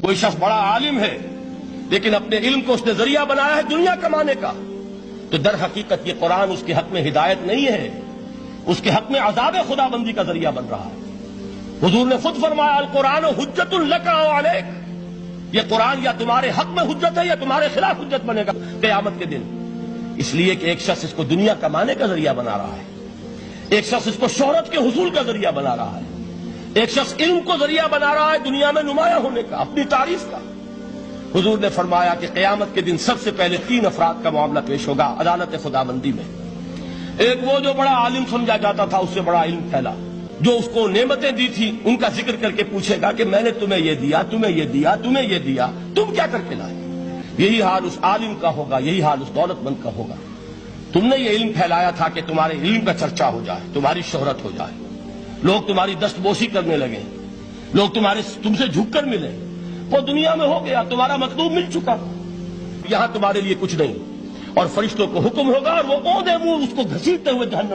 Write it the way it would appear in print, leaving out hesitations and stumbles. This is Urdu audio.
کوئی شخص بڑا عالم ہے لیکن اپنے علم کو اس نے ذریعہ بنایا ہے دنیا کمانے کا، تو در حقیقت یہ قرآن اس کے حق میں ہدایت نہیں ہے، اس کے حق میں عذاب خدا بندی کا ذریعہ بن رہا ہے۔ حضور نے خود فرمایا القرآن حجت لک او علیک، یہ قرآن یا تمہارے حق میں حجت ہے یا تمہارے خلاف حجت بنے گا قیامت کے دن۔ اس لیے کہ ایک شخص اس کو دنیا کمانے کا ذریعہ بنا رہا ہے، ایک شخص اس کو شہرت کے حصول کا ذریعہ بنا رہا ہے، ایک شخص علم کو ذریعہ بنا رہا ہے دنیا میں نمایاں ہونے کا، اپنی تعریف کا۔ حضور نے فرمایا کہ قیامت کے دن سب سے پہلے 3 افراد کا معاملہ پیش ہوگا عدالت خدا بندی میں۔ ایک وہ جو بڑا عالم سمجھا جاتا تھا، اس سے بڑا علم پھیلا، جو اس کو نعمتیں دی تھی ان کا ذکر کر کے پوچھے گا کہ میں نے تمہیں یہ دیا، تمہیں یہ دیا، تمہیں یہ دیا، تم کیا کر کے لائے؟ یہی حال اس عالم کا ہوگا، یہی حال اس دولت مند کا ہوگا۔ تم نے یہ علم پھیلایا تھا کہ تمہارے علم کا چرچا ہو جائے، تمہاری شہرت ہو جائے، لوگ تمہاری دستبوسی کرنے لگے، لوگ تم سے جھک کر ملے۔ وہ دنیا میں ہو گیا، تمہارا مطلوب مل چکا، یہاں تمہارے لیے کچھ نہیں، اور فرشتوں کو حکم ہوگا اور وہ اوندا منہ اس کو گھسیٹتے ہوئے جہنم